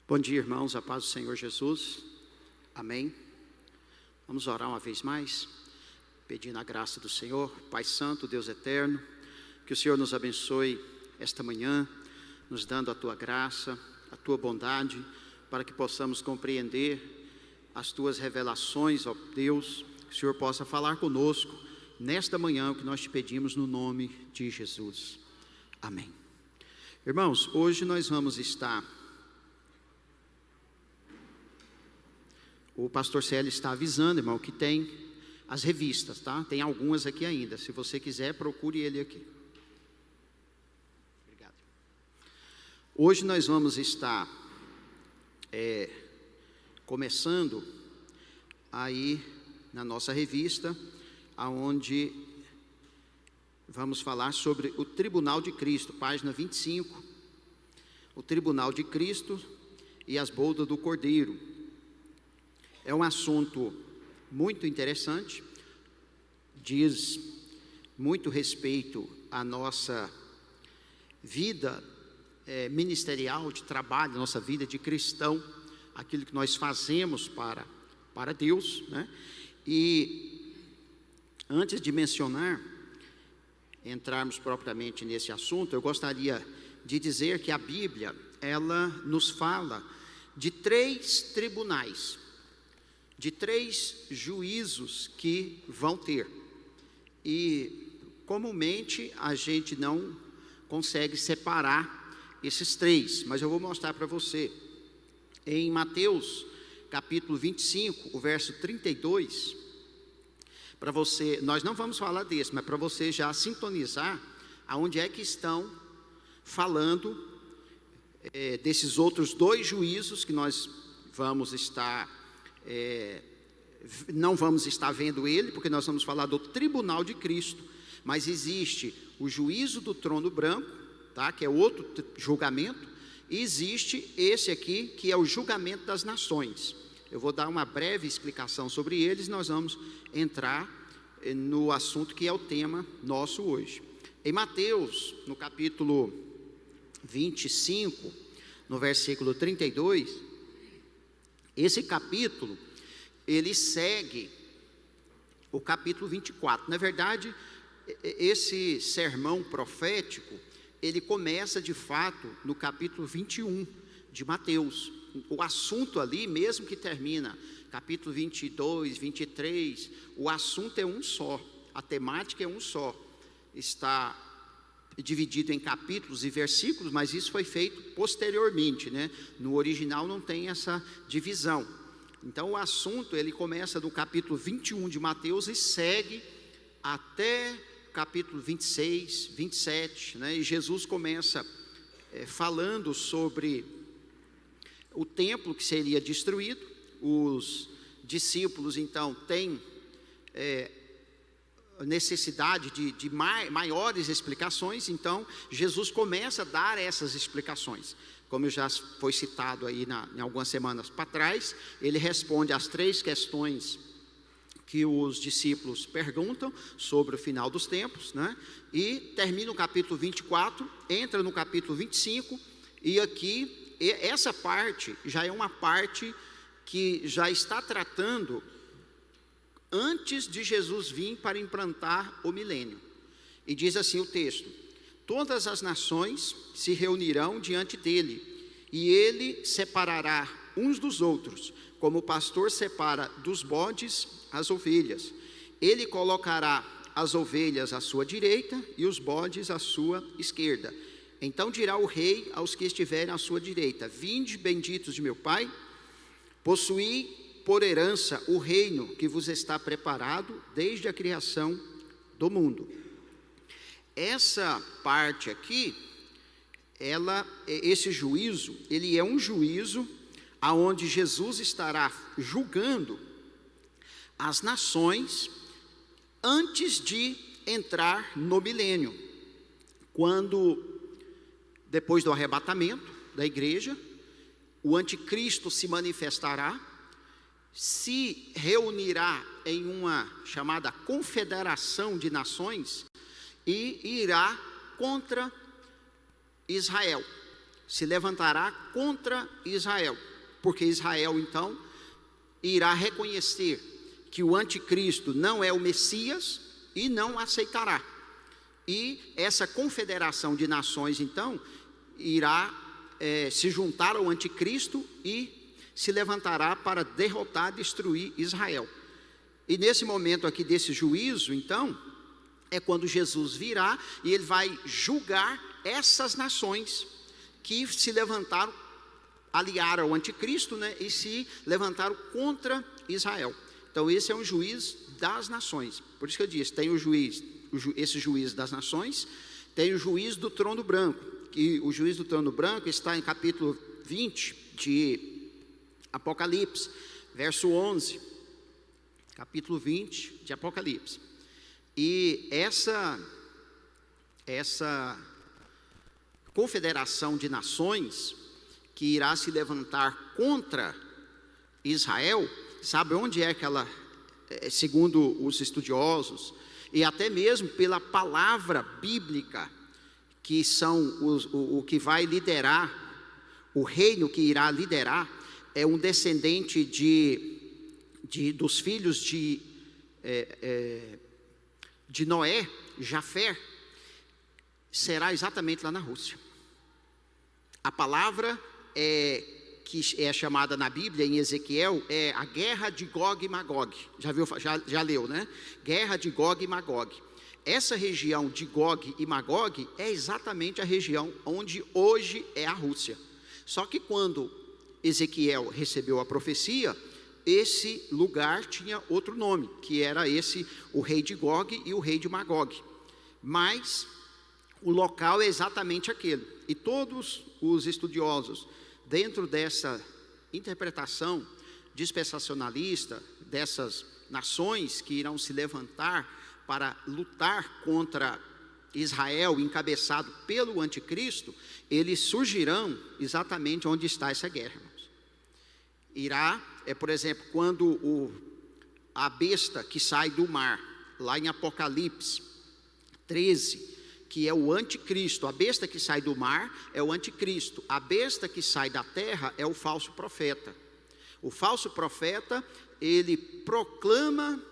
Bom dia, irmãos, a paz do Senhor Jesus, amém. Vamos orar uma vez mais, pedindo a graça do Senhor. Pai Santo, Deus Eterno, que o Senhor nos abençoe esta manhã, nos dando a Tua graça, a Tua bondade, para que possamos compreender as Tuas revelações, ó Deus, que o Senhor possa falar conosco nesta manhã, o que nós te pedimos no nome de Jesus, amém. Irmãos, hoje nós vamos estar... O pastor Célio está avisando, irmão, que tem as revistas, tá? Tem algumas aqui ainda. Se você quiser, procure ele aqui. Obrigado. Hoje nós vamos estar começando aí na nossa revista, aonde vamos falar sobre o Tribunal de Cristo, página 25. O Tribunal de Cristo e as bodas do Cordeiro. É um assunto muito interessante, diz muito respeito à nossa vida ministerial, de trabalho, nossa vida de cristão, aquilo que nós fazemos para Deus, né? E antes de entrarmos propriamente nesse assunto, eu gostaria de dizer que a Bíblia, ela nos fala de 3 tribunais, de 3 juízos que vão ter, e comumente a gente não consegue separar esses 3, mas eu vou mostrar para você, em Mateus capítulo 25, o verso 32, para você, nós não vamos falar desse, mas para você já sintonizar, aonde é que estão falando desses outros 2 juízos que nós vamos estar... não vamos estar vendo ele, porque nós vamos falar do Tribunal de Cristo, mas existe o juízo do trono branco, tá? Que é outro julgamento, e existe esse aqui, que é o julgamento das nações. Eu vou dar uma breve explicação sobre eles, nós vamos entrar no assunto que é o tema nosso hoje. Em Mateus, no capítulo 25, no versículo 32, esse capítulo, ele segue o capítulo 24. Na verdade, esse sermão profético, ele começa de fato no capítulo 21 de Mateus. O assunto ali, mesmo que termina capítulo 22, 23, o assunto é um só, a temática é um só. Está dividido em capítulos e versículos, mas isso foi feito posteriormente, né? No original não tem essa divisão. Então o assunto, ele começa no capítulo 21 de Mateus e segue até capítulo 26, 27, né? E Jesus começa falando sobre o templo que seria destruído. Os discípulos então têm necessidade de maiores explicações, então Jesus começa a dar essas explicações, como já foi citado aí em algumas semanas para trás. Ele responde às 3 questões que os discípulos perguntam sobre o final dos tempos, né? E termina o capítulo 24, entra no capítulo 25, e aqui, essa parte já é uma parte que já está tratando antes de Jesus vir para implantar o milênio. E diz assim o texto: todas as nações se reunirão diante dele, e ele separará uns dos outros, como o pastor separa dos bodes as ovelhas. Ele colocará as ovelhas à sua direita e os bodes à sua esquerda. Então dirá o rei aos que estiverem à sua direita: vinde, benditos de meu Pai, possuí por herança o reino que vos está preparado desde a criação do mundo. Essa parte aqui, esse juízo, ele é um juízo aonde Jesus estará julgando as nações antes de entrar no milênio, quando, depois do arrebatamento da igreja, o anticristo se manifestará, se reunirá em uma chamada confederação de nações e irá contra Israel. se levantará contra Israel, porque Israel então irá reconhecer que o anticristo não é o Messias e não aceitará. E essa confederação de nações então irá se juntar ao anticristo e se levantará para derrotar, destruir Israel. E nesse momento aqui desse juízo, então, é quando Jesus virá e ele vai julgar essas nações que se levantaram, aliaram ao anticristo, né, e se levantaram contra Israel. Então esse é um juiz das nações. Por isso que eu disse, tem o juiz, esse juiz das nações, tem o juiz do trono branco, que o juiz do trono branco está em capítulo 20 de Apocalipse, verso 11, capítulo 20 de Apocalipse. E essa confederação de nações que irá se levantar contra Israel, sabe onde é que ela, segundo os estudiosos, e até mesmo pela palavra bíblica, que são o que vai liderar, o reino que irá liderar, é um descendente dos filhos de Noé, Jafé, será exatamente lá na Rússia. A palavra que é chamada na Bíblia, em Ezequiel, é a guerra de Gog e Magog. Já leu, né? Guerra de Gog e Magog. Essa região de Gog e Magog é exatamente a região onde hoje é a Rússia. Só que quando Ezequiel recebeu a profecia, esse lugar tinha outro nome, que era o rei de Gog e o rei de Magog. Mas o local é exatamente aquele. E todos os estudiosos, dentro dessa interpretação dispensacionalista, dessas nações que irão se levantar para lutar contra Israel, encabeçado pelo anticristo, eles surgirão exatamente onde está essa guerra, irmãos. Irá, por exemplo, quando a besta que sai do mar, lá em Apocalipse 13, que é o anticristo, a besta que sai do mar é o anticristo, a besta que sai da terra é o falso profeta. O falso profeta, ele proclama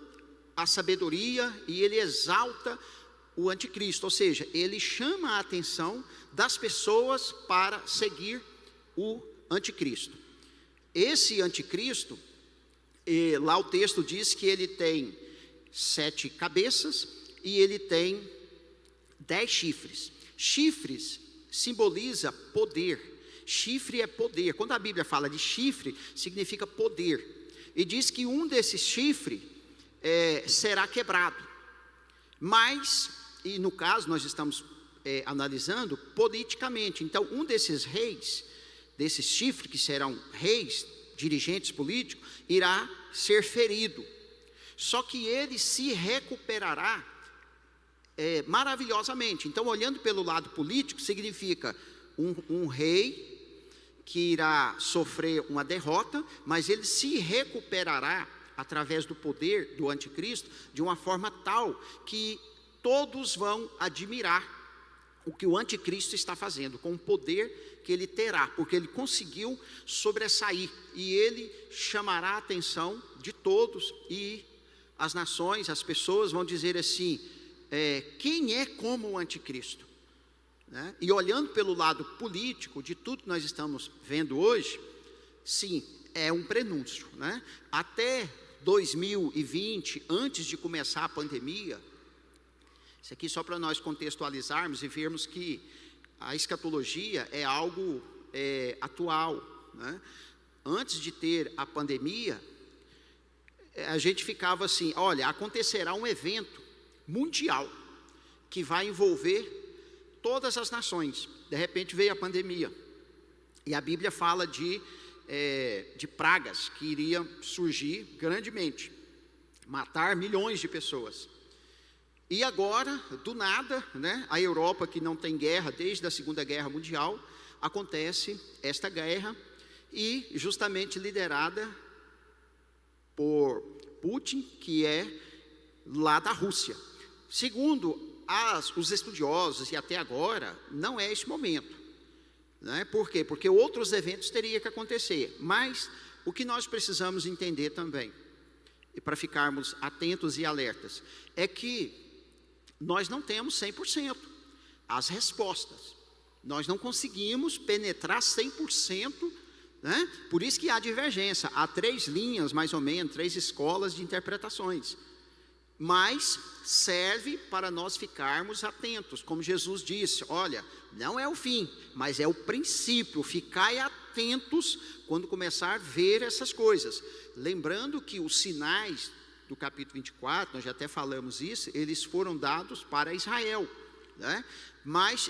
a sabedoria e ele exalta o anticristo, ou seja, ele chama a atenção das pessoas para seguir o anticristo. Esse anticristo, lá o texto diz que ele tem 7 cabeças e ele tem 10 chifres. Chifres simboliza poder. Chifre é poder. Quando a Bíblia fala de chifre, significa poder. E diz que um desses chifres será quebrado. Mas, e no caso nós estamos analisando politicamente. Então, um desses reis, desses chifres que serão reis, dirigentes políticos, irá ser ferido. Só que ele se recuperará maravilhosamente. Então, olhando pelo lado político, significa um rei que irá sofrer uma derrota, mas ele se recuperará através do poder do anticristo de uma forma tal que todos vão admirar o que o anticristo está fazendo, com o poder que ele terá, porque ele conseguiu sobressair, e ele chamará a atenção de todos, e as nações, as pessoas vão dizer assim, quem é como o anticristo? Né? E olhando pelo lado político de tudo que nós estamos vendo hoje, sim, é um prenúncio, né? Até 2020, antes de começar a pandemia, isso aqui só para nós contextualizarmos e vermos que a escatologia é algo atual, né? Antes de ter a pandemia, a gente ficava assim, olha, acontecerá um evento mundial que vai envolver todas as nações. De repente veio a pandemia e a Bíblia fala de pragas que iriam surgir grandemente, matar milhões de pessoas. E agora, do nada, né, a Europa, que não tem guerra desde a Segunda Guerra Mundial, acontece esta guerra, e justamente liderada por Putin, que é lá da Rússia. Segundo os estudiosos, e até agora, não é esse momento. né? Por quê? Porque outros eventos teriam que acontecer. Mas o que nós precisamos entender também, e para ficarmos atentos e alertas, é que nós não temos 100% as respostas. Nós não conseguimos penetrar 100%, né? Por isso que há divergência. Há 3 linhas, mais ou menos, 3 escolas de interpretações. Mas serve para nós ficarmos atentos. Como Jesus disse, olha, não é o fim, mas é o princípio. Ficai atentos quando começar a ver essas coisas. Lembrando que os sinais do capítulo 24, nós já até falamos isso, eles foram dados para Israel, né? Mas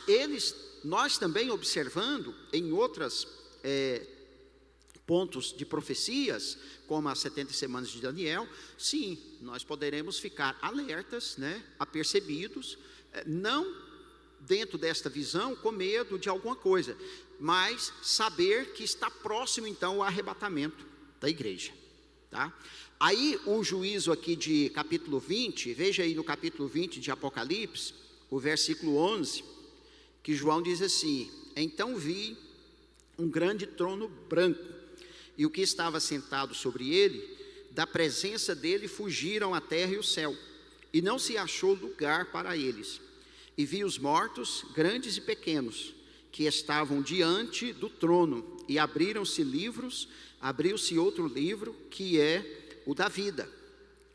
nós também observando em outras pontos de profecias, como as 70 semanas de Daniel, sim, nós poderemos ficar alertas, né, apercebidos, não dentro desta visão com medo de alguma coisa, mas saber que está próximo então o arrebatamento da igreja, tá? Aí o juízo aqui de capítulo 20, veja aí no capítulo 20 de Apocalipse, o versículo 11, que João diz assim: então vi um grande trono branco, e o que estava sentado sobre ele, da presença dele fugiram a terra e o céu, e não se achou lugar para eles. E vi os mortos, grandes e pequenos, que estavam diante do trono, e abriram-se livros, abriu-se outro livro, que é o da vida.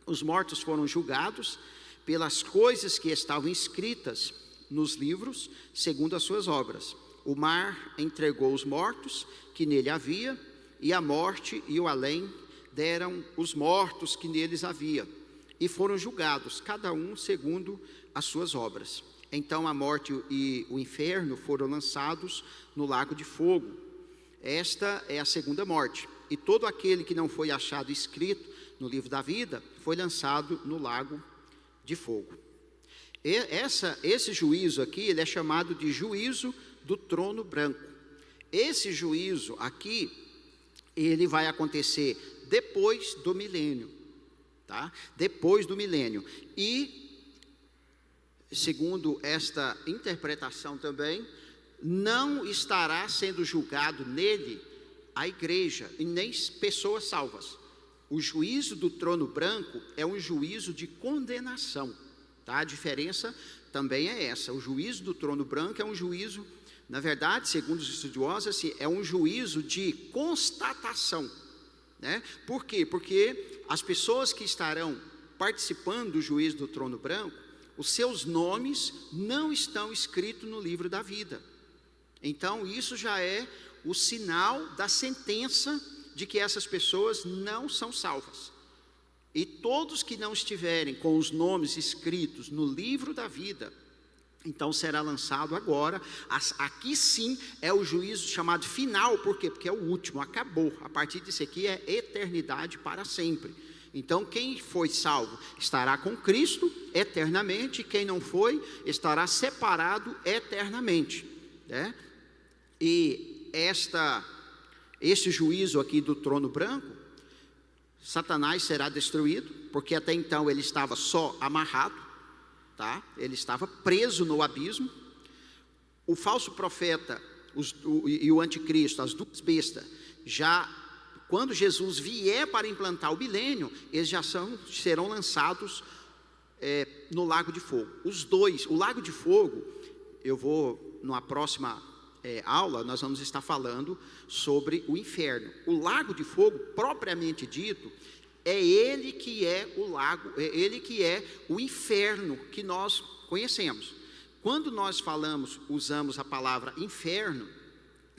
Os mortos foram julgados pelas coisas que estavam escritas nos livros, segundo as suas obras. O mar entregou os mortos que nele havia, e a morte e o além deram os mortos que neles havia, e foram julgados, cada um segundo as suas obras. Então a morte e o inferno foram lançados no lago de fogo. Esta é a segunda morte. E todo aquele que não foi achado escrito no livro da vida foi lançado no lago de fogo. Esse juízo aqui, ele é chamado de juízo do trono branco. Esse juízo aqui, ele vai acontecer depois do milênio, tá? Depois do milênio. E, segundo esta interpretação também, não estará sendo julgado nele a igreja e nem pessoas salvas. O juízo do trono branco é um juízo de condenação, tá? A diferença também é essa. O juízo do trono branco é um juízo, na verdade, segundo os estudiosos, assim, é um juízo de constatação, né? Por quê? Porque as pessoas que estarão participando do juízo do trono branco, os seus nomes não estão escritos no livro da vida. Então isso já é o sinal da sentença de que essas pessoas não são salvas. E todos que não estiverem com os nomes escritos no livro da vida, então será lançado agora. Aqui sim é o juízo chamado final. Por quê? Porque é o último, acabou. A partir disso aqui é eternidade para sempre. Então quem foi salvo estará com Cristo eternamente, quem não foi estará separado eternamente, né? E este juízo aqui do trono branco, Satanás será destruído, porque até então ele estava só amarrado, tá? Ele estava preso no abismo. O falso profeta e o anticristo, as duas bestas, já quando Jesus vier para implantar o milênio, eles já serão lançados no lago de fogo. Os dois, o lago de fogo, eu vou numa próxima aula, nós vamos estar falando sobre o inferno. O lago de fogo, propriamente dito, é ele que é o lago, é ele que é o inferno que nós conhecemos. Quando nós usamos a palavra inferno,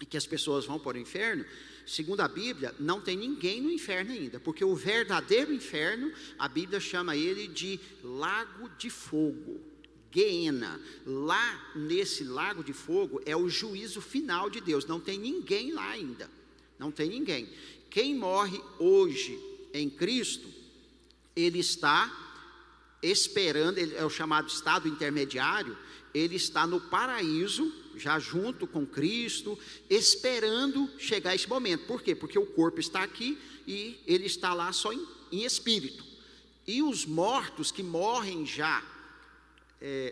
e que as pessoas vão para o inferno, segundo a Bíblia, não tem ninguém no inferno ainda, porque o verdadeiro inferno, a Bíblia chama ele de lago de fogo, Guiena. Lá nesse lago de fogo é o juízo final de Deus. Não tem ninguém lá ainda, não tem ninguém. Quem morre hoje em Cristo, ele está esperando, ele é o chamado estado intermediário, ele está no paraíso, já junto com Cristo, esperando chegar esse momento. Por quê? Porque o corpo está aqui e ele está lá só em espírito. E os mortos que morrem já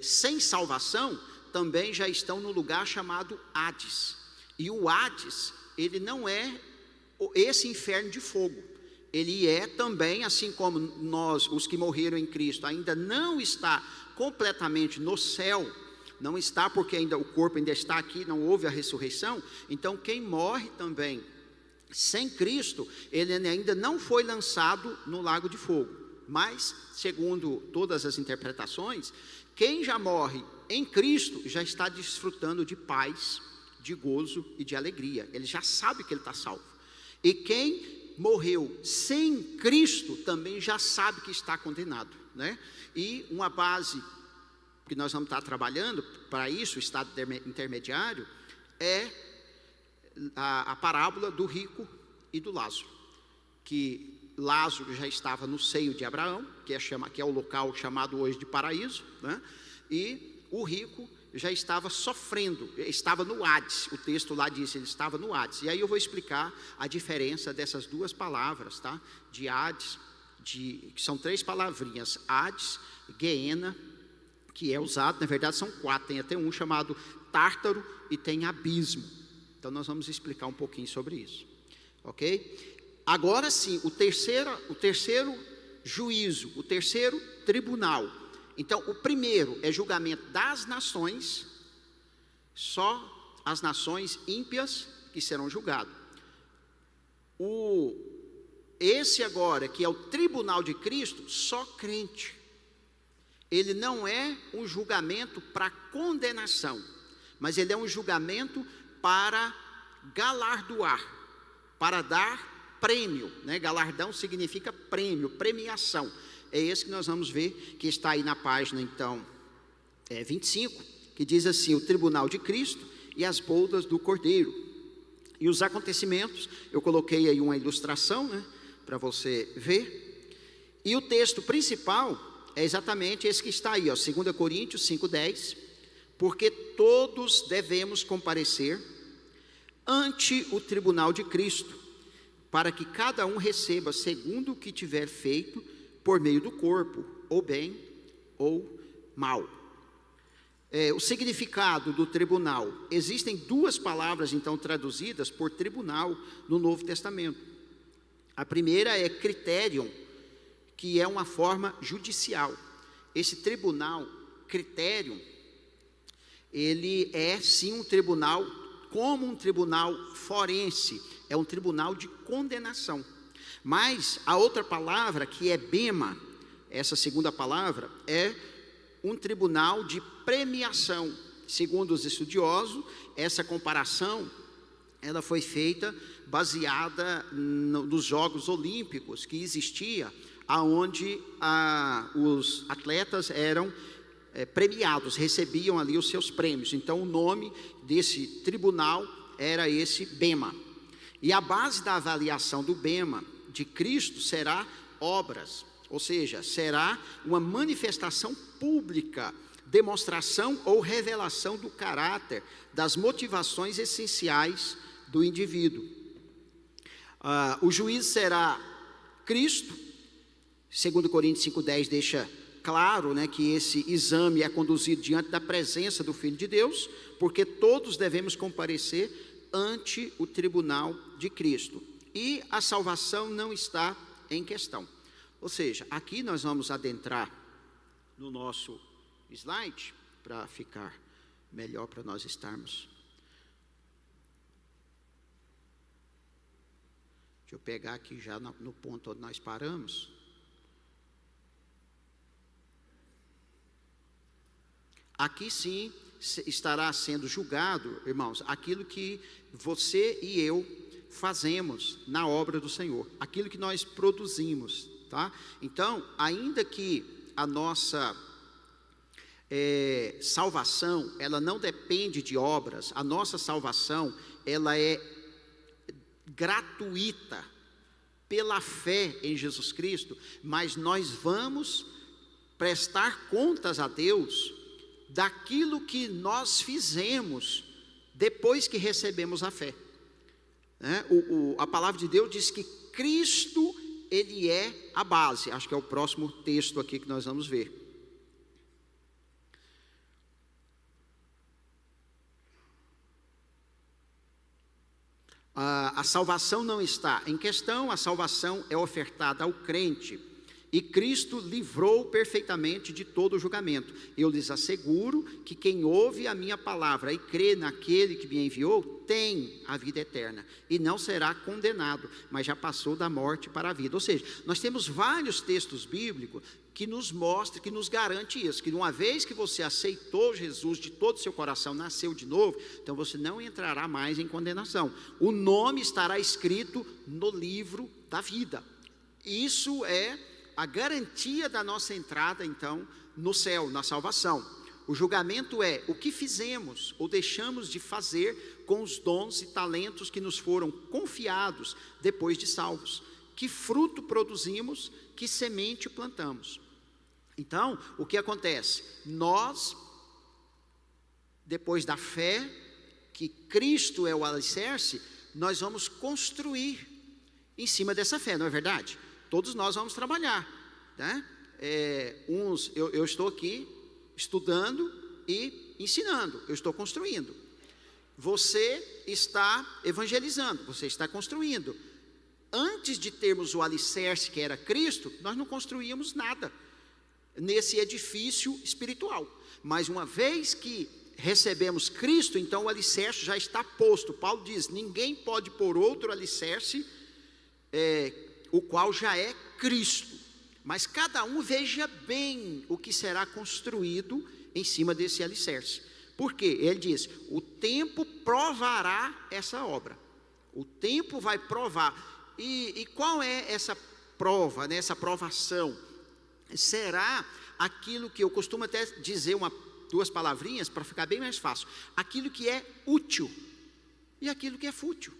sem salvação, também já estão no lugar chamado Hades. E o Hades, ele não é esse inferno de fogo. Ele é também, assim como nós, os que morreram em Cristo, ainda não está completamente no céu, não está porque ainda o corpo ainda está aqui, não houve a ressurreição. Então quem morre também sem Cristo, ele ainda não foi lançado no lago de fogo. Mas, segundo todas as interpretações, quem já morre em Cristo já está desfrutando de paz, de gozo e de alegria. Ele já sabe que ele está salvo. E quem morreu sem Cristo também já sabe que está condenado, né? E uma base que nós vamos estar trabalhando para isso, o estado intermediário, é a parábola do rico e do Lázaro, que Lázaro já estava no seio de Abraão, que é o local chamado hoje de paraíso, né? E o rico já estava sofrendo, estava no Hades. O texto lá diz, ele estava no Hades. E aí eu vou explicar a diferença dessas duas palavras, tá? De Hades, que são 3 palavrinhas, Hades, Geena, que é usado, na verdade são 4, tem até um chamado Tártaro e tem abismo. Então nós vamos explicar um pouquinho sobre isso, ok? Agora sim, o terceiro juízo, o terceiro tribunal. Então, o primeiro é julgamento das nações, só as nações ímpias que serão julgadas. Esse agora, que é o tribunal de Cristo, só crente. Ele não é um julgamento para condenação, mas ele é um julgamento para galardoar, para dar prêmio, né? Galardão significa prêmio, premiação. É esse que nós vamos ver, que está aí na página, então, 25, que diz assim, o tribunal de Cristo e as bodas do Cordeiro. E os acontecimentos, eu coloquei aí uma ilustração, né, para você ver. E o texto principal é exatamente esse que está aí, ó, 2 Coríntios 5:10, porque todos devemos comparecer ante o tribunal de Cristo, para que cada um receba segundo o que tiver feito por meio do corpo, ou bem ou mal. O significado do tribunal, existem 2 palavras então traduzidas por tribunal no Novo Testamento. A primeira é criterion, que é uma forma judicial. Esse tribunal, criterion, ele é sim um tribunal, como um tribunal forense, é um tribunal de condenação. Mas a outra palavra, que é bema, essa segunda palavra, é um tribunal de premiação. Segundo os estudiosos, essa comparação, ela foi feita baseada nos Jogos Olímpicos que existia, aonde os atletas eram premiados, recebiam ali os seus prêmios. Então o nome desse tribunal era esse bema. E a base da avaliação do bema de Cristo será obras, ou seja, será uma manifestação pública, demonstração ou revelação do caráter, das motivações essenciais do indivíduo. O juiz será Cristo. 2 Coríntios 5:10 deixa claro, né, que esse exame é conduzido diante da presença do Filho de Deus, porque todos devemos comparecer ante o tribunal de Cristo. E a salvação não está em questão. Ou seja, aqui nós vamos adentrar no nosso slide, para ficar melhor para nós estarmos. Deixa eu pegar aqui já no ponto onde nós paramos. Aqui sim estará sendo julgado, irmãos, aquilo que você e eu fazemos na obra do Senhor, aquilo que nós produzimos, tá? Então, ainda que a nossa salvação, ela não depende de obras, a nossa salvação, ela é gratuita, pela fé em Jesus Cristo, mas nós vamos prestar contas a Deus daquilo que nós fizemos depois que recebemos a fé. A palavra de Deus diz que Cristo, ele é a base. Acho que é o próximo texto aqui que nós vamos ver. A salvação não está em questão, a salvação é ofertada ao crente. E Cristo livrou perfeitamente de todo o julgamento. Eu lhes asseguro que quem ouve a minha palavra e crê naquele que me enviou, tem a vida eterna, e não será condenado, mas já passou da morte para a vida. Ou seja, nós temos vários textos bíblicos que nos mostram, que nos garante isso, que uma vez que você aceitou Jesus de todo o seu coração, nasceu de novo, então você não entrará mais em condenação. O nome estará escrito no livro da vida. Isso é a garantia da nossa entrada, então, no céu, na salvação. O julgamento é o que fizemos ou deixamos de fazer com os dons e talentos que nos foram confiados depois de salvos. Que fruto produzimos, que semente plantamos. Então, o que acontece? Nós, depois da fé, que Cristo é o alicerce, nós vamos construir em cima dessa fé, não é verdade? Todos nós vamos trabalhar, né? Eu estou aqui estudando e ensinando, eu estou construindo. Você está evangelizando, você está construindo. Antes de termos o alicerce que era Cristo, nós não construíamos nada nesse edifício espiritual. Mas uma vez que recebemos Cristo, então o alicerce já está posto. Paulo diz, ninguém pode pôr outro alicerce, o qual já é Cristo. Mas cada um veja bem o que será construído em cima desse alicerce. Por quê? Ele diz, o tempo provará essa obra. O tempo vai provar. E qual é essa prova, né, essa provação? Será aquilo que eu costumo até dizer duas palavrinhas para ficar bem mais fácil. Aquilo que é útil e aquilo que é fútil.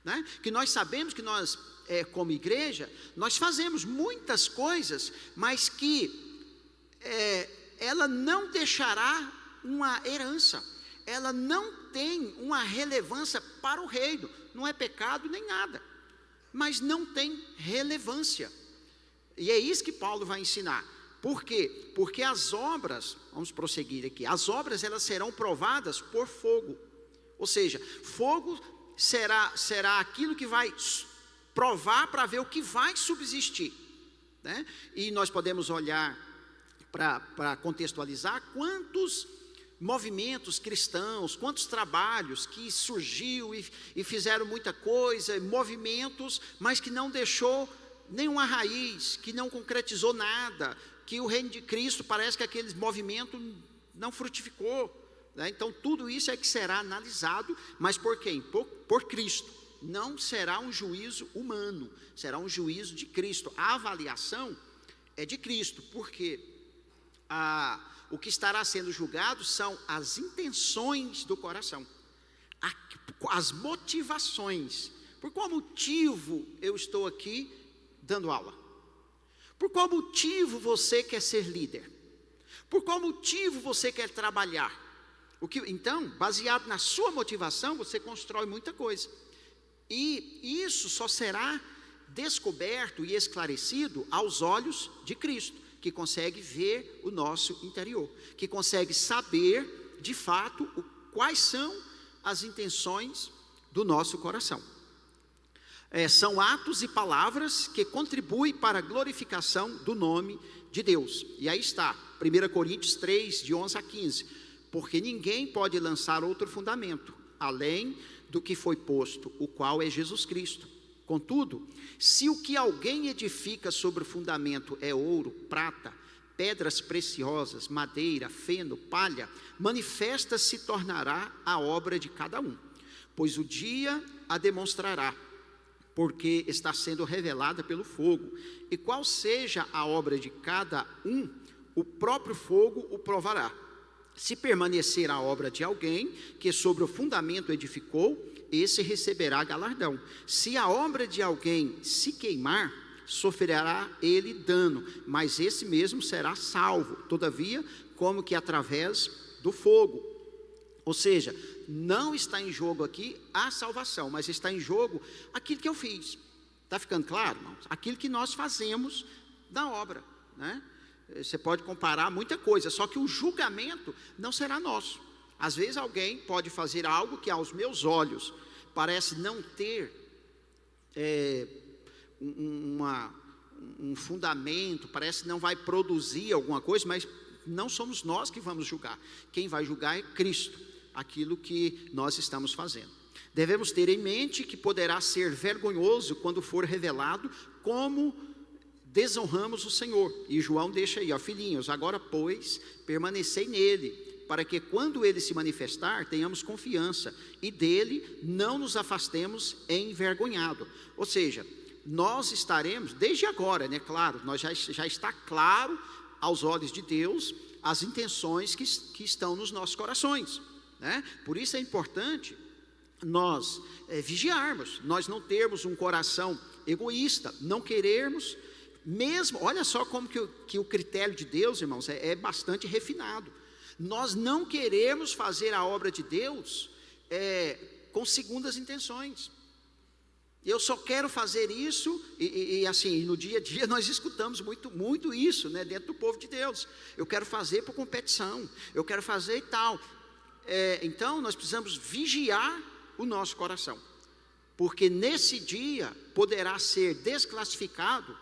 Né? Que nós sabemos que nós, como igreja, nós fazemos muitas coisas, mas que ela não deixará uma herança, ela não tem uma relevância para o reino, não é pecado nem nada, mas não tem relevância. E é isso que Paulo vai ensinar. Por quê? Porque as obras, vamos prosseguir aqui, as obras elas serão provadas por fogo. Ou seja, fogo será aquilo que vai provar para ver o que vai subsistir, né? E nós podemos olhar para contextualizar quantos movimentos cristãos, quantos trabalhos que surgiu e fizeram muita coisa, movimentos, mas que não deixou nenhuma raiz, que não concretizou nada, que o reino de Cristo parece que aquele movimento não frutificou, né? Então tudo isso é que será analisado, mas por quem? Por Cristo. Não será um juízo humano, será um juízo de Cristo. A avaliação é de Cristo, porque o que estará sendo julgado são as intenções do coração, as motivações. Por qual motivo eu estou aqui dando aula? Por qual motivo você quer ser líder? Por qual motivo você quer trabalhar? Então, baseado na sua motivação, você constrói muita coisa. E isso só será descoberto e esclarecido aos olhos de Cristo, que consegue ver o nosso interior, que consegue saber, de fato, quais são as intenções do nosso coração. São atos e palavras que contribuem para a glorificação do nome de Deus. E aí está, 1 Coríntios 3, de 11 a 15. Porque ninguém pode lançar outro fundamento, além do que foi posto, o qual é Jesus Cristo. Contudo, se o que alguém edifica sobre o fundamento é ouro, prata, pedras preciosas, madeira, feno, palha, manifesta se tornará a obra de cada um, pois o dia a demonstrará, porque está sendo revelada pelo fogo, e qual seja a obra de cada um, o próprio fogo o provará. Se permanecer a obra de alguém que sobre o fundamento edificou, esse receberá galardão. Se a obra de alguém se queimar, sofrerá ele dano, mas esse mesmo será salvo, todavia, como que através do fogo. Ou seja, não está em jogo aqui a salvação, mas está em jogo aquilo que eu fiz. Está ficando claro, irmãos? Aquilo que nós fazemos da obra, né? Você pode comparar muita coisa, só que o julgamento não será nosso. Às vezes alguém pode fazer algo que aos meus olhos parece não ter um fundamento, parece que não vai produzir alguma coisa, mas não somos nós que vamos julgar. Quem vai julgar é Cristo, aquilo que nós estamos fazendo. Devemos ter em mente que poderá ser vergonhoso quando for revelado como desonramos o Senhor. E João deixa aí, ó, filhinhos, agora pois, permanecei nele, para que quando ele se manifestar, tenhamos confiança, e dele não nos afastemos envergonhado. Ou seja, nós estaremos, desde agora, né, claro, nós já está claro aos olhos de Deus as intenções que estão nos nossos corações, né? Por isso é importante nós vigiarmos, nós não termos um coração egoísta, não querermos, mesmo, olha só como que o critério de Deus, irmãos, é bastante refinado. Nós não queremos fazer a obra de Deus com segundas intenções. Eu só quero fazer isso, e assim, no dia a dia nós escutamos muito isso, né, dentro do povo de Deus. Eu quero fazer por competição, eu quero fazer e tal. Então nós precisamos vigiar o nosso coração, porque nesse dia poderá ser desclassificado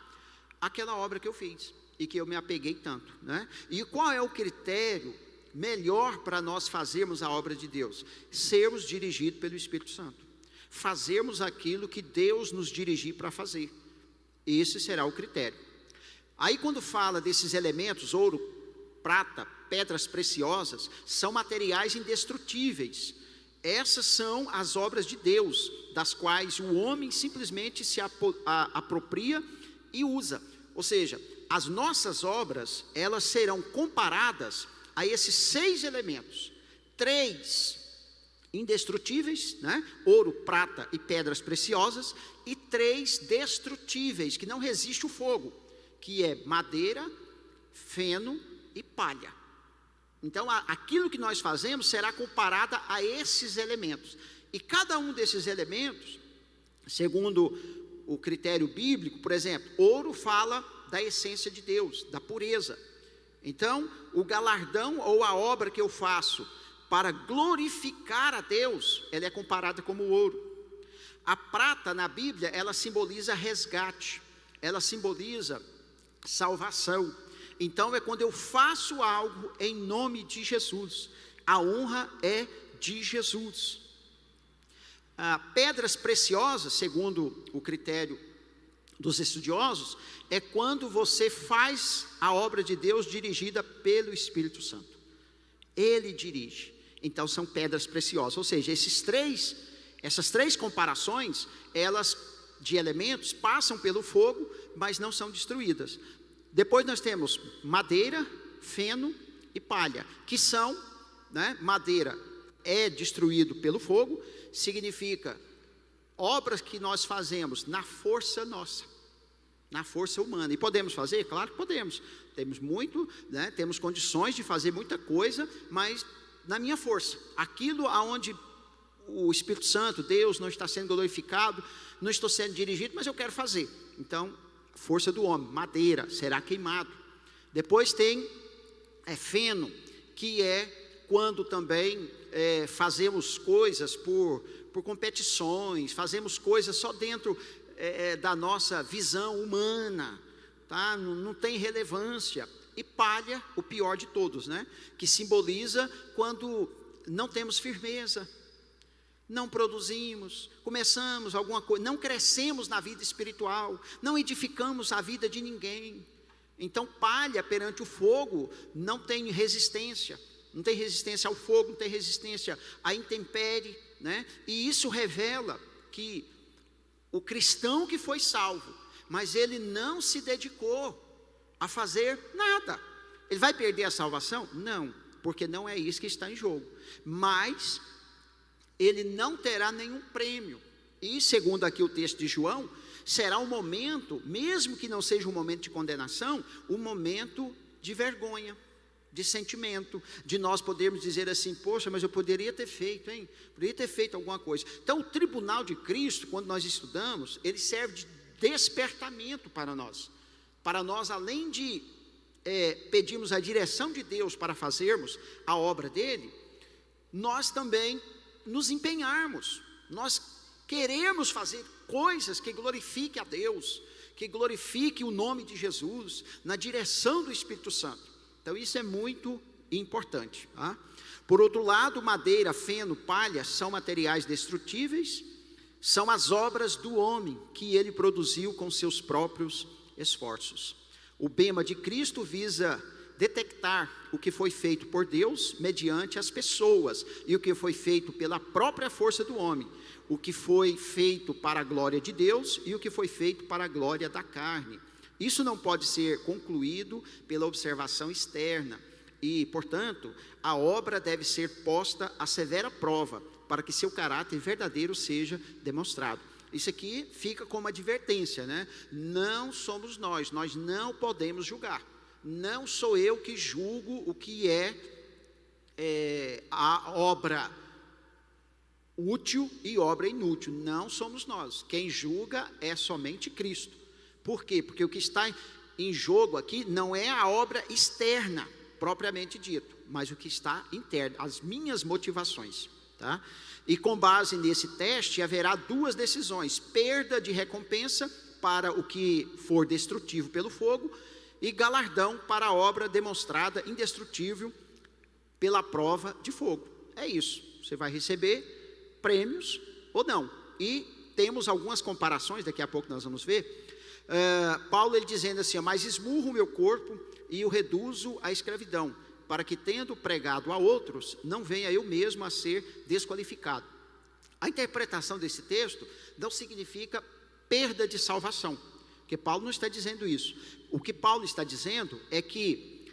aquela obra que eu fiz, e que eu me apeguei tanto, né? E qual é o critério melhor para nós fazermos a obra de Deus? Sermos dirigidos pelo Espírito Santo, fazermos aquilo que Deus nos dirigir para fazer. Esse será o critério. Aí quando fala desses elementos, ouro, prata, pedras preciosas, são materiais indestrutíveis. Essas são as obras de Deus, das quais o homem simplesmente se apropria e usa. Ou seja, as nossas obras, elas serão comparadas a esses 6 elementos. 3 indestrutíveis, né? Ouro, prata e pedras preciosas, e 3 destrutíveis, que não resistem ao fogo, que é madeira, feno e palha. Então, aquilo que nós fazemos será comparado a esses elementos. E cada um desses elementos, segundo o critério bíblico, por exemplo, ouro fala da essência de Deus, da pureza. Então, o galardão ou a obra que eu faço para glorificar a Deus, ela é comparada como ouro. A prata na Bíblia, ela simboliza resgate, ela simboliza salvação. Então é quando eu faço algo em nome de Jesus, a honra é de Jesus. Pedras preciosas, segundo o critério dos estudiosos, é quando você faz a obra de Deus dirigida pelo Espírito Santo. Ele dirige. Então são pedras preciosas, ou seja, essas três comparações, elas de elementos passam pelo fogo, mas não são destruídas. Depois nós temos madeira, feno e palha, que são, né, madeira é destruído pelo fogo, significa obras que nós fazemos na força nossa, na força humana. E podemos fazer? Claro que podemos. Temos muito, né, temos condições de fazer muita coisa, mas na minha força, aquilo aonde o Espírito Santo, Deus, não está sendo glorificado, não estou sendo dirigido, mas eu quero fazer. Então, força do homem, madeira, será queimado. Depois tem feno, que é quando também fazemos coisas por competições, fazemos coisas só dentro da nossa visão humana, tá? Não tem relevância. E palha, o pior de todos, né? Que simboliza quando não temos firmeza, não produzimos, começamos alguma coisa, não crescemos na vida espiritual, não edificamos a vida de ninguém. Então palha perante o fogo não tem resistência, não tem resistência ao fogo, não tem resistência à intempérie, né? E isso revela que o cristão que foi salvo, mas ele não se dedicou a fazer nada, ele vai perder a salvação? Não, porque não é isso que está em jogo, mas ele não terá nenhum prêmio. E segundo aqui o texto de João, será um momento, mesmo que não seja um momento de condenação, um momento de vergonha, de sentimento, de nós podermos dizer assim: poxa, mas eu poderia ter feito, hein? Poderia ter feito alguma coisa. Então o tribunal de Cristo, quando nós estudamos, ele serve de despertamento para nós, além de pedirmos a direção de Deus para fazermos a obra dele, nós também nos empenharmos, nós queremos fazer coisas que glorifiquem a Deus, que glorifique o nome de Jesus, na direção do Espírito Santo. Então isso é muito importante, tá? Por outro lado, madeira, feno, palha são materiais destrutíveis, são as obras do homem que ele produziu com seus próprios esforços. O bema de Cristo visa detectar o que foi feito por Deus mediante as pessoas e o que foi feito pela própria força do homem, o que foi feito para a glória de Deus e o que foi feito para a glória da carne. Isso não pode ser concluído pela observação externa e, portanto, a obra deve ser posta à severa prova para que seu caráter verdadeiro seja demonstrado. Isso aqui fica como advertência, né? Não somos nós não podemos julgar. Não sou eu que julgo o que é a obra útil e obra inútil. Não somos nós. Quem julga é somente Cristo. Por quê? Porque o que está em jogo aqui não é a obra externa, propriamente dito, mas o que está interno, as minhas motivações, tá? E com base nesse teste haverá duas decisões: perda de recompensa para o que for destrutivo pelo fogo e galardão para a obra demonstrada indestrutível pela prova de fogo. É isso, você vai receber prêmios ou não. E temos algumas comparações, daqui a pouco nós vamos ver. Paulo ele dizendo assim: mas esmurro o meu corpo e o reduzo à escravidão, para que, tendo pregado a outros, não venha eu mesmo a ser desqualificado. A interpretação desse texto não significa perda de salvação, porque Paulo não está dizendo isso. O que Paulo está dizendo é que,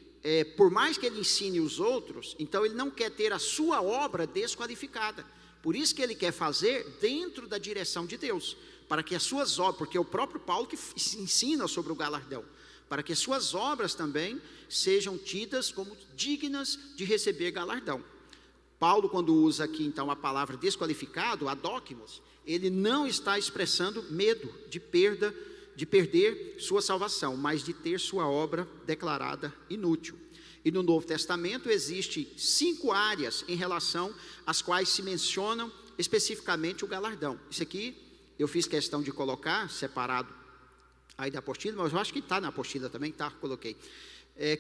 por mais que ele ensine os outros, então ele não quer ter a sua obra desqualificada. Por isso que ele quer fazer dentro da direção de Deus, para que as suas obras, porque é o próprio Paulo que ensina sobre o galardão, para que as suas obras também sejam tidas como dignas de receber galardão. Paulo, quando usa aqui então a palavra desqualificado, adóquimos, ele não está expressando medo de perder sua salvação, mas de ter sua obra declarada inútil. E no Novo Testamento existe 5 áreas em relação às quais se mencionam especificamente o galardão. Isso aqui eu fiz questão de colocar separado aí da apostila, mas eu acho que está na apostila também, tá? Coloquei.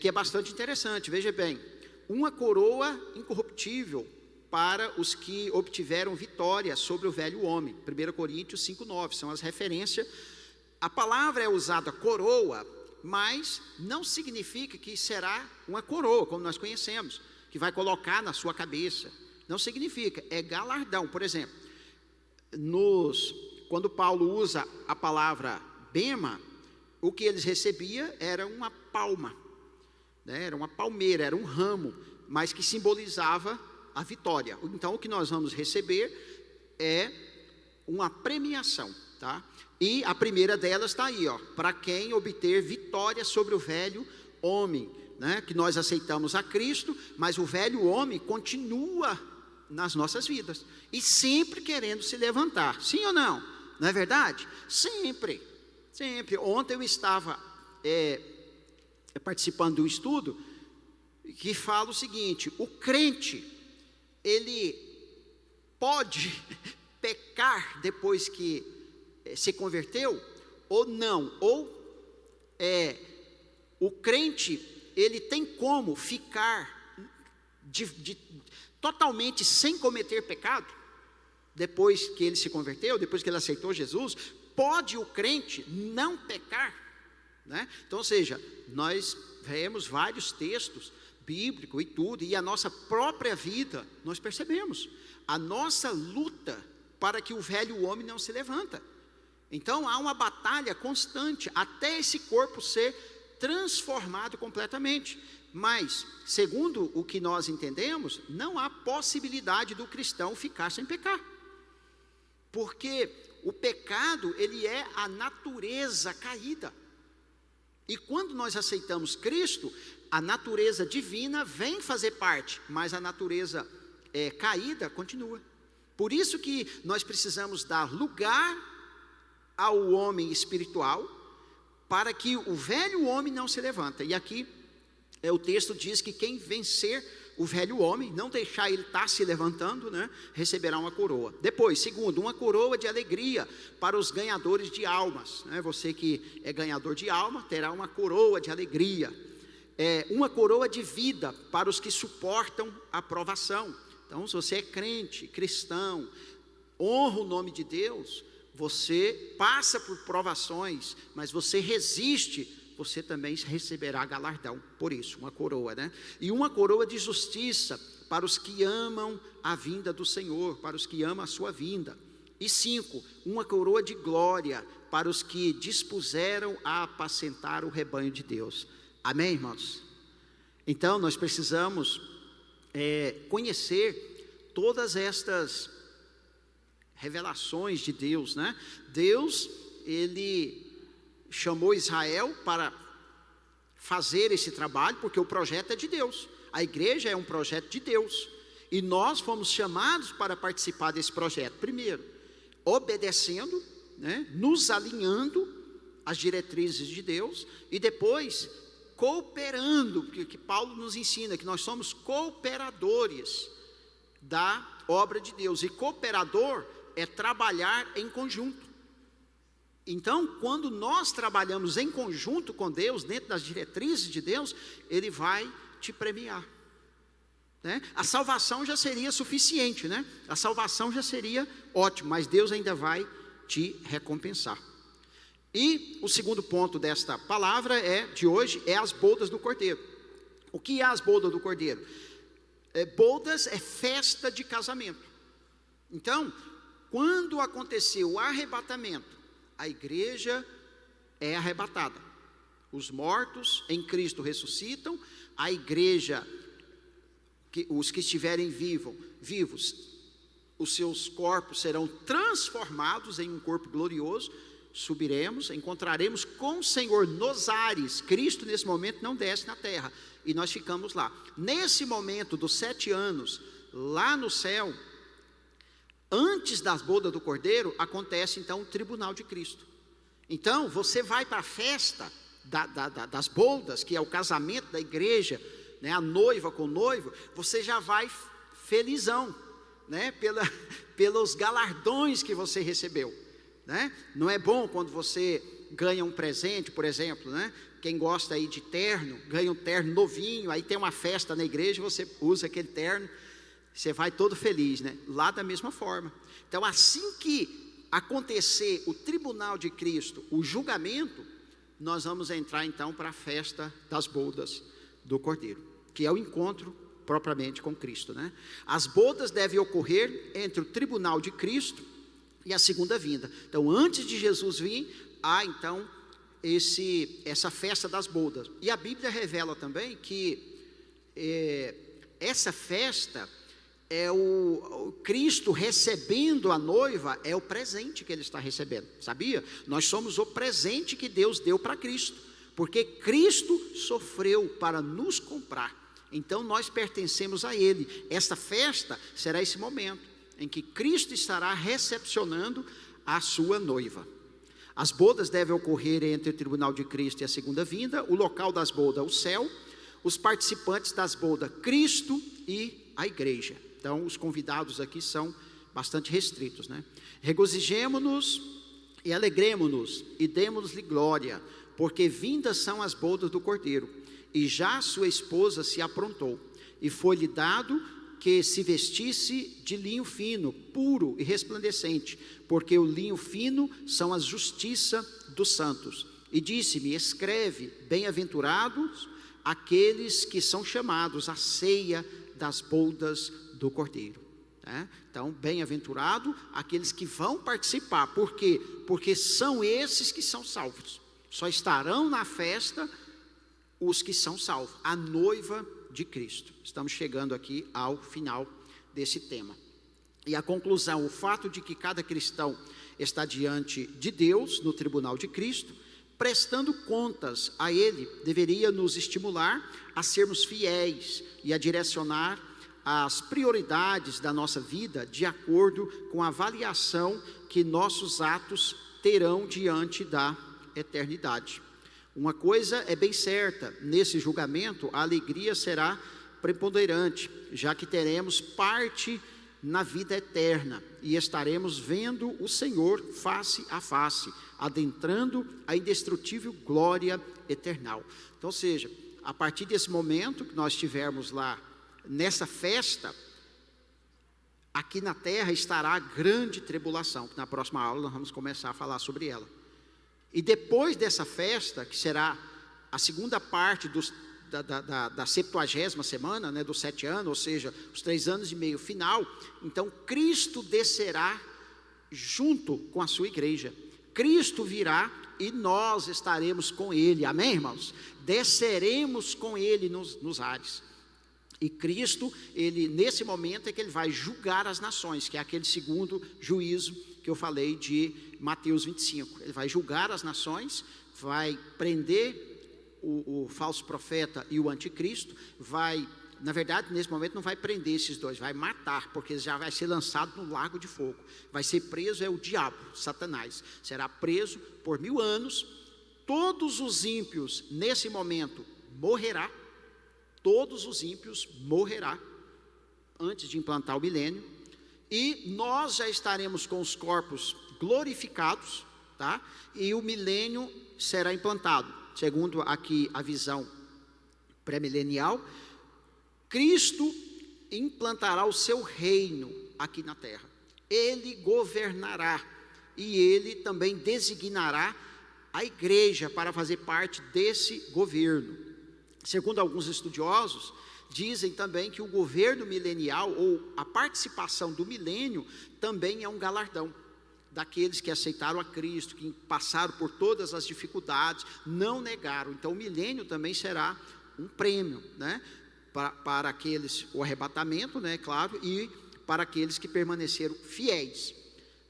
Que é bastante interessante, veja bem. Uma coroa incorruptível para os que obtiveram vitória sobre o velho homem. 1 Coríntios 5,9, são as referências. A palavra é usada coroa, mas não significa que será uma coroa, como nós conhecemos, que vai colocar na sua cabeça. Não significa, é galardão. Por exemplo, quando Paulo usa a palavra bema, o que eles recebiam era uma palma, né? Era uma palmeira, era um ramo, mas que simbolizava a vitória. Então o que nós vamos receber é uma premiação, tá? E a primeira delas está aí, ó, para quem obter vitória sobre o velho homem, né? Que nós aceitamos a Cristo, mas o velho homem continua nas nossas vidas e sempre querendo se levantar, sim ou não? Não é verdade? Sempre. Ontem eu estava participando de um estudo que fala o seguinte: o crente, ele pode pecar depois que se converteu ou não, ou o crente, ele tem como ficar totalmente sem cometer pecado depois que ele se converteu, depois que ele aceitou Jesus. Pode o crente não pecar, né? Então, ou seja, nós vemos vários textos bíblicos e tudo, e a nossa própria vida, nós percebemos a nossa luta para que o velho homem não se levanta. Então há uma batalha constante até esse corpo ser transformado completamente. Mas, segundo o que nós entendemos, não há possibilidade do cristão ficar sem pecar, porque o pecado, ele é a natureza caída. E quando nós aceitamos Cristo, a natureza divina vem fazer parte, mas a natureza caída continua. Por isso que nós precisamos dar lugar ao homem espiritual, para que o velho homem não se levanta. E aqui o texto diz que quem vencer o velho homem, não deixar ele estar se levantando, né? Receberá uma coroa. Depois, segundo, uma coroa de alegria para os ganhadores de almas, né? Você que é ganhador de alma, terá uma coroa de alegria. Uma coroa de vida para os que suportam a provação. Então, se você é crente, cristão, honra o nome de Deus, você passa por provações, mas você resiste, você também receberá galardão por isso, uma coroa, né? E uma coroa de justiça para os que amam a vinda do Senhor, para os que amam a sua vinda. E 5, uma coroa de glória para os que dispuseram a apacentar o rebanho de Deus. Amém, irmãos? Então, nós precisamos conhecer todas estas revelações de Deus, né? Deus, Ele chamou Israel para fazer esse trabalho, porque o projeto é de Deus, a igreja é um projeto de Deus, e nós fomos chamados para participar desse projeto, primeiro, obedecendo, né? Nos alinhando às diretrizes de Deus, e depois, cooperando, porque Paulo nos ensina que nós somos cooperadores da obra de Deus, e cooperador é trabalhar em conjunto. Então, quando nós trabalhamos em conjunto com Deus, dentro das diretrizes de Deus, Ele vai te premiar, né? A salvação já seria suficiente, né? A salvação já seria ótimo, mas Deus ainda vai te recompensar. E o segundo ponto desta palavra de hoje é as bodas do Cordeiro. O que é as bodas do Cordeiro? Bodas é festa de casamento. Então, quando aconteceu o arrebatamento, a igreja é arrebatada. Os mortos em Cristo ressuscitam, a igreja, os que estiverem vivos, os seus corpos serão transformados em um corpo glorioso, subiremos, encontraremos com o Senhor nos ares. Cristo nesse momento não desce na terra, e nós ficamos lá. Nesse momento dos 7 anos, lá no céu, antes das bodas do Cordeiro, acontece então o tribunal de Cristo. Então, você vai para a festa das bodas, que é o casamento da igreja, né, a noiva com o noivo, você já vai felizão, né, pelos galardões que você recebeu, né? Não é bom quando você ganha um presente, por exemplo, né? Quem gosta aí de terno, ganha um terno novinho, aí tem uma festa na igreja, você usa aquele terno, você vai todo feliz, né? Lá da mesma forma. Então, assim que acontecer o tribunal de Cristo, o julgamento, nós vamos entrar então para a festa das bodas do Cordeiro, que é o encontro propriamente com Cristo, né? As bodas devem ocorrer entre o tribunal de Cristo e a segunda vinda. Então, antes de Jesus vir, há então essa festa das bodas. E a Bíblia revela também que essa festa é o Cristo recebendo a noiva, é o presente que ele está recebendo, sabia? Nós somos o presente que Deus deu para Cristo, porque Cristo sofreu para nos comprar, então nós pertencemos a Ele. Esta festa será esse momento em que Cristo estará recepcionando a sua noiva. As bodas devem ocorrer entre o tribunal de Cristo e a segunda vinda. O local das bodas, o céu. Os participantes das bodas, Cristo e a igreja. Então, os convidados aqui são bastante restritos, né? Regozijemo-nos e alegremo-nos e demos-lhe glória, porque vindas são as bodas do Cordeiro, e já sua esposa se aprontou, e foi-lhe dado que se vestisse de linho fino, puro e resplandecente, porque o linho fino são a justiça dos santos. E disse-me: escreve, bem-aventurados aqueles que são chamados à ceia das bodas do Cordeiro, né? Então, bem-aventurado aqueles que vão participar. Por quê? Porque são esses que são salvos. Só estarão na festa os que são salvos, a noiva de Cristo. Estamos chegando aqui ao final desse tema. E a conclusão, o fato de que cada cristão está diante de Deus, no tribunal de Cristo, prestando contas a Ele, deveria nos estimular a sermos fiéis e a direcionar as prioridades da nossa vida de acordo com a avaliação que nossos atos terão diante da eternidade. Uma coisa é bem certa: nesse julgamento a alegria será preponderante, já que teremos parte na vida eterna e estaremos vendo o Senhor face a face, adentrando a indestrutível glória eternal. Então, ou seja, a partir desse momento que nós estivermos lá nessa festa, aqui na terra estará a grande tribulação, que na próxima aula nós vamos começar a falar sobre ela. E depois dessa festa, que será a segunda parte da 70ª semana, né, dos 7 anos, ou seja, os 3 anos e meio final, então Cristo descerá junto com a sua igreja. Cristo virá e nós estaremos com Ele, amém, irmãos? Desceremos com Ele nos ares. E Cristo, Ele, nesse momento é que Ele vai julgar as nações, que é aquele segundo juízo que eu falei de Mateus 25. Ele vai julgar as nações, vai prender o falso profeta e o anticristo, vai, na verdade, nesse momento não vai prender esses dois, vai matar, porque já vai ser lançado no lago de fogo. Vai ser preso, é o diabo, Satanás, será preso por 1000 anos. Todos os ímpios, nesse momento, morrerá. Todos os ímpios morrerá antes de implantar o milênio, e nós já estaremos com os corpos glorificados, tá? E o milênio será implantado, segundo aqui a visão pré-milenial. Cristo implantará o seu reino aqui na terra, Ele governará, e Ele também designará a igreja para fazer parte desse governo. Segundo alguns estudiosos, dizem também que o governo milenial, ou a participação do milênio, também é um galardão daqueles que aceitaram a Cristo, que passaram por todas as dificuldades, não negaram. Então o milênio também será um prêmio, né, para aqueles, o arrebatamento, né, claro, e para aqueles que permaneceram fiéis.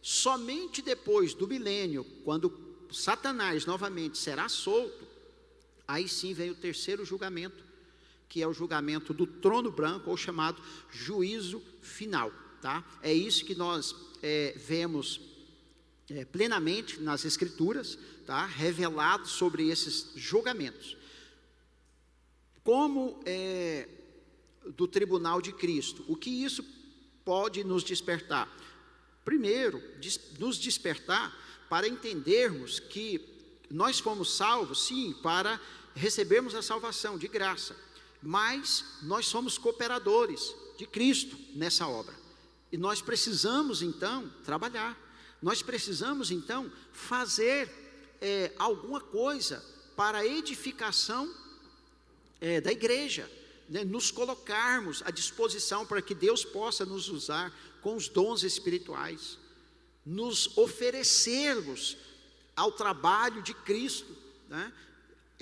Somente depois do milênio, quando Satanás novamente será solto, aí sim vem o terceiro julgamento, que é o julgamento do trono branco, ou chamado juízo final, tá? É isso que nós vemos plenamente nas Escrituras, tá? Revelado sobre esses julgamentos. Como do tribunal de Cristo, o que isso pode nos despertar? Primeiro, nos despertar para entendermos que nós fomos salvos, sim, para recebermos a salvação de graça, mas nós somos cooperadores de Cristo nessa obra, e nós precisamos então trabalhar, nós precisamos então fazer alguma coisa para a edificação da igreja, né? Nos colocarmos à disposição para que Deus possa nos usar com os dons espirituais, nos oferecermos ao trabalho de Cristo, né?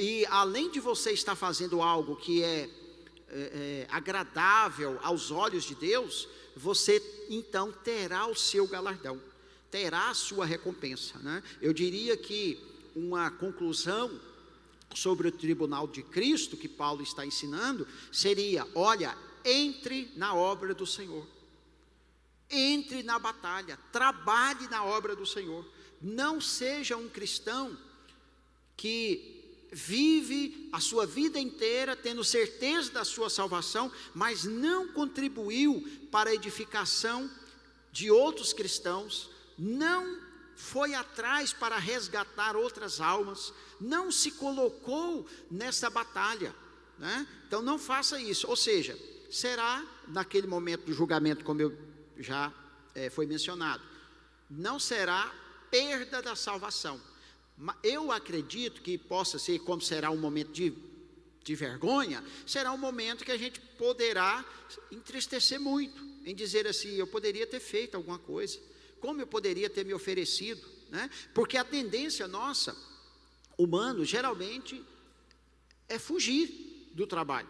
E além de você estar fazendo algo que é agradável aos olhos de Deus, você então terá o seu galardão, terá a sua recompensa, né? Eu diria que uma conclusão sobre o tribunal de Cristo que Paulo está ensinando seria: olha, entre na obra do Senhor, entre na batalha, trabalhe na obra do Senhor. Não seja um cristão que vive a sua vida inteira tendo certeza da sua salvação, mas não contribuiu para a edificação de outros cristãos, não foi atrás para resgatar outras almas, não se colocou nessa batalha, né? Então não faça isso. Ou seja, será naquele momento do julgamento, como eu já foi mencionado, não será perda da salvação. Eu acredito que possa ser, como será um momento de vergonha, será um momento que a gente poderá entristecer muito, em dizer assim: eu poderia ter feito alguma coisa, como eu poderia ter me oferecido, né? Porque a tendência nossa, humano, geralmente é fugir do trabalho,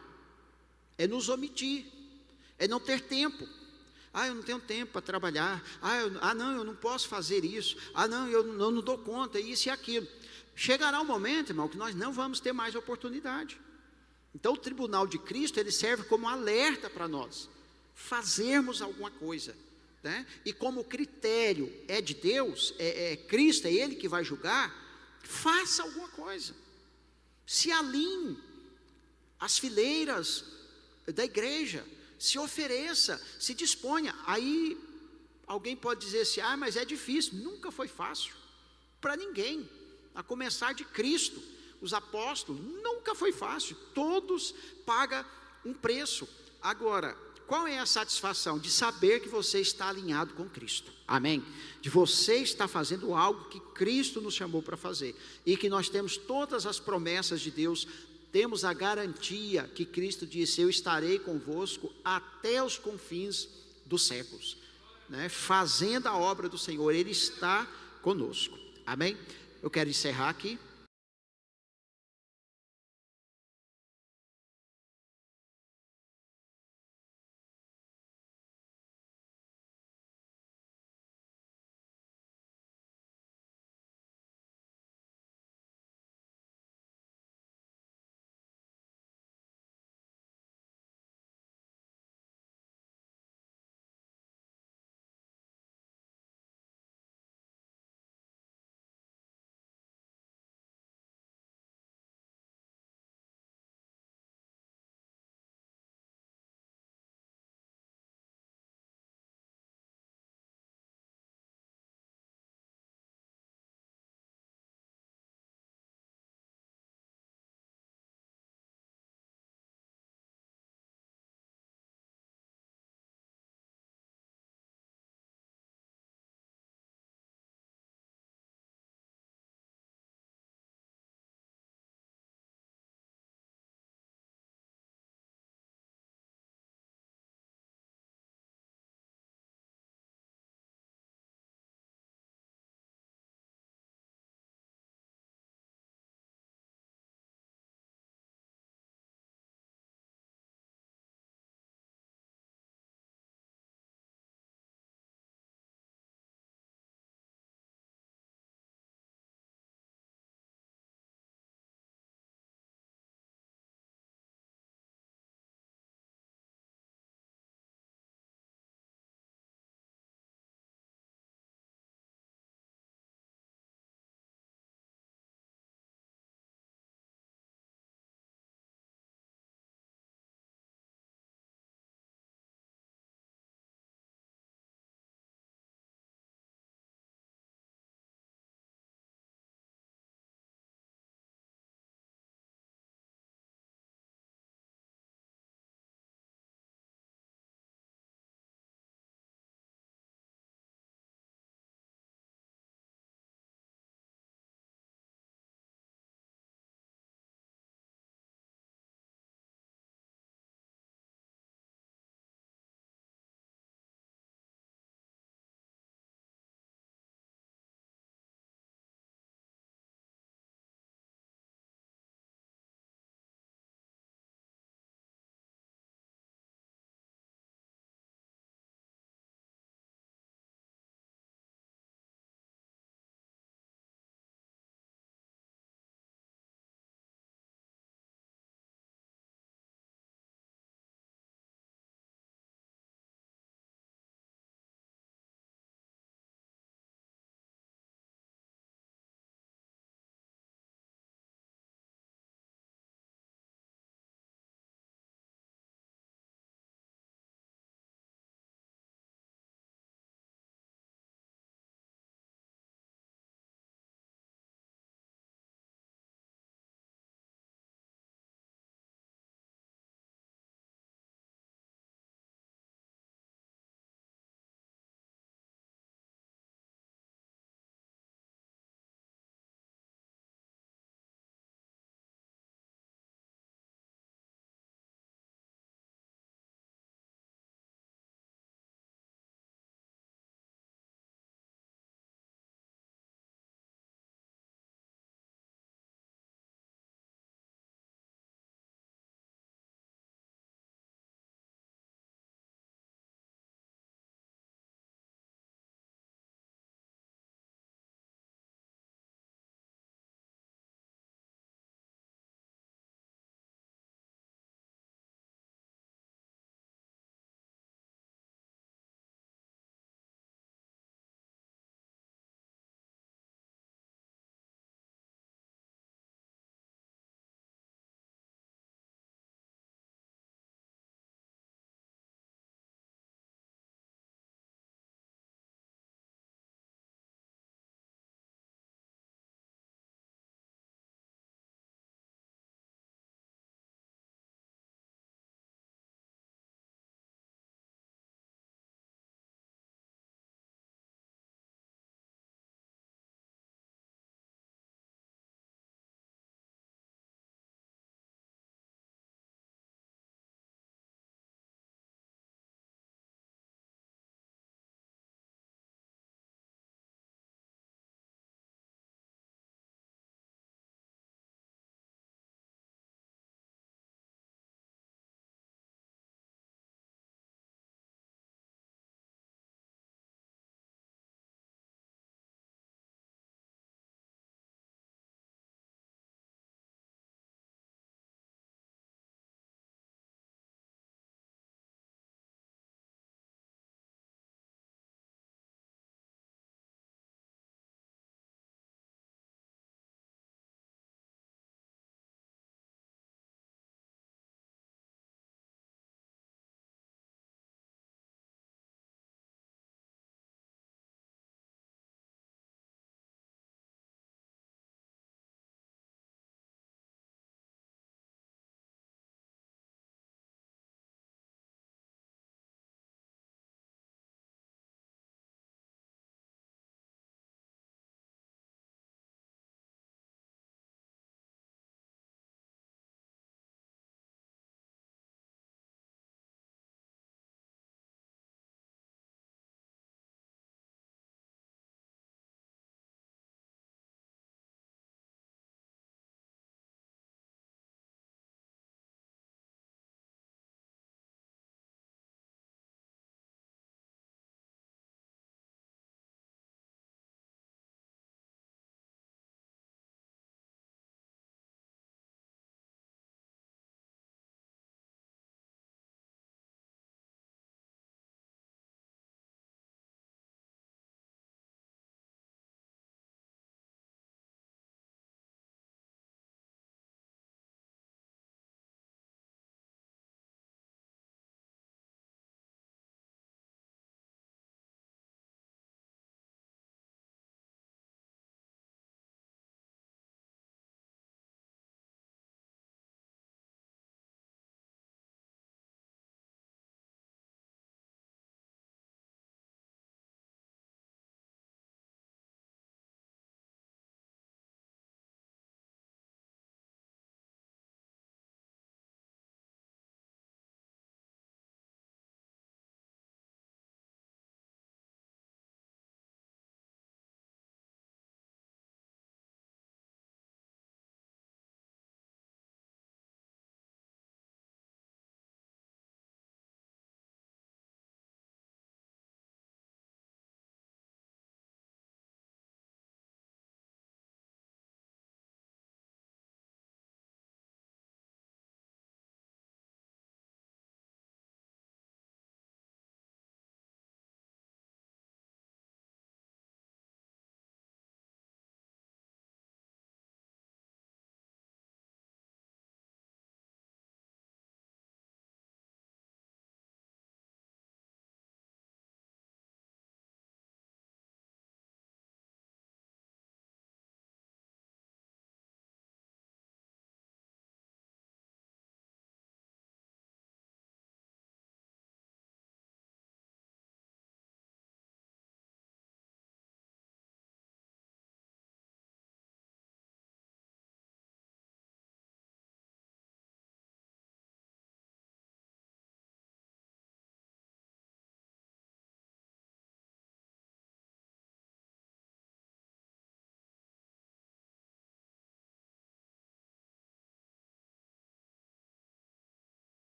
é nos omitir, é não ter tempo. Eu não tenho tempo para trabalhar. Não, eu não posso fazer isso. Não, eu não dou conta, isso e aquilo. Chegará um momento, irmão, que nós não vamos ter mais oportunidade. Então o tribunal de Cristo, ele serve como alerta para nós fazermos alguma coisa, né? E como o critério é de Deus, Cristo, é Ele que vai julgar, faça alguma coisa. Se alinhe às fileiras da igreja. Se ofereça, se disponha. Aí alguém pode dizer assim: ah, mas é difícil. Nunca foi fácil para ninguém, a começar de Cristo, os apóstolos. Nunca foi fácil, todos pagam um preço. Agora, qual é a satisfação? De saber que você está alinhado com Cristo, amém? De você estar fazendo algo que Cristo nos chamou para fazer, e que nós temos todas as promessas de Deus, temos a garantia que Cristo disse: eu estarei convosco até os confins dos séculos, né? Fazendo a obra do Senhor, Ele está conosco, amém? Eu quero encerrar aqui.